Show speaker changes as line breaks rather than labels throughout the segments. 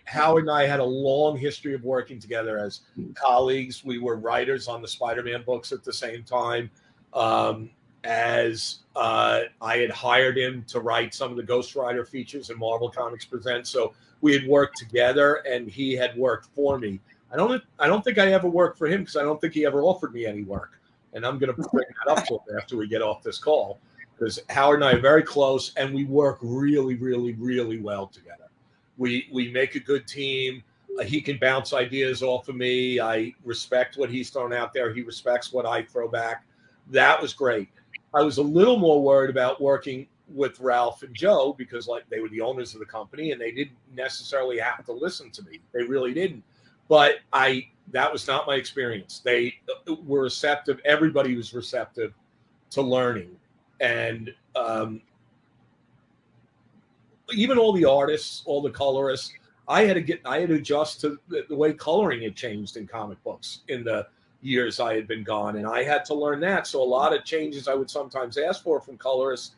Howard and I had a long history of working together as colleagues. We were writers on the Spider-Man books at the same time. As I had hired him to write some of the Ghost Rider features in Marvel Comics Presents, so we had worked together, and he had worked for me. I don't think I ever worked for him because I don't think he ever offered me any work, and I'm going to bring that up to him after we get off this call, because Howard and I are very close, and we work really, really, really well together. We make a good team. He can bounce ideas off of me. I respect what he's thrown out there. He respects what I throw back. That was great. I was a little more worried about working with Ralph and Joe because like they were the owners of the company and they didn't necessarily have to listen to me. They really didn't. But that was not my experience. They were receptive. Everybody was receptive to learning. And even all the artists, all the colorists, I had to adjust to the way coloring had changed in comic books in the years I had been gone, and I had to learn that. So a lot of changes I would sometimes ask for from colorists,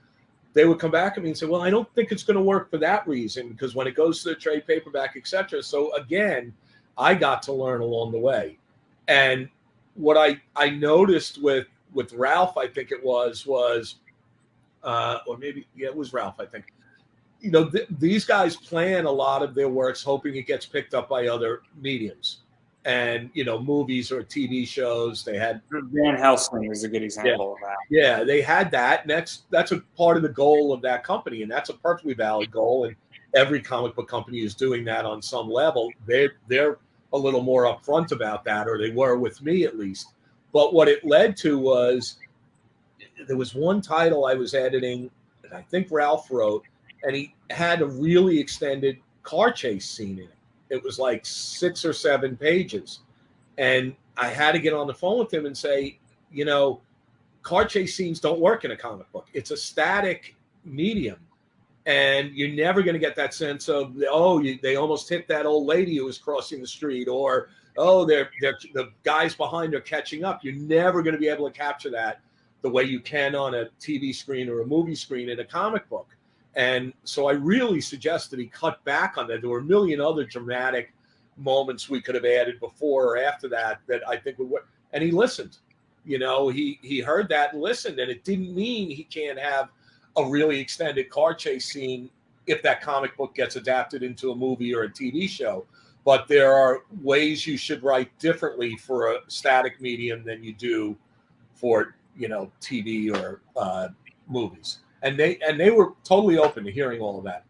they would come back at me and say, well, I don't think it's going to work for that reason, because when it goes to the trade paperback, etc. So again, I got to learn along the way. And what I noticed with Ralph, I think it was or maybe, yeah, it was Ralph, I think. You know, these guys plan a lot of their works hoping it gets picked up by other mediums. And, you know, movies or TV shows, they had
Van Helsing is a good example of that.
Yeah, they had that. And that's a part of the goal of that company. And that's a perfectly valid goal. And every comic book company is doing that on some level. They're a little more upfront about that, or they were with me at least. But what it led to was there was one title I was editing that I think Ralph wrote, and he had a really extended car chase scene in it. It was like 6 or 7 pages. And I had to get on the phone with him and say, you know, car chase scenes don't work in a comic book. It's a static medium. And you're never going to get that sense of, they almost hit that old lady who was crossing the street, or, the guys behind are catching up. You're never going to be able to capture that the way you can on a TV screen or a movie screen in a comic book. And so I really suggested he cut back on that. There were a million other dramatic moments we could have added before or after that I think would work. And he listened. You know, he heard that and listened. And it didn't mean he can't have a really extended car chase scene if that comic book gets adapted into a movie or a TV show. But there are ways you should write differently for a static medium than you do for, you know, TV or movies. And they were totally open to hearing all of that.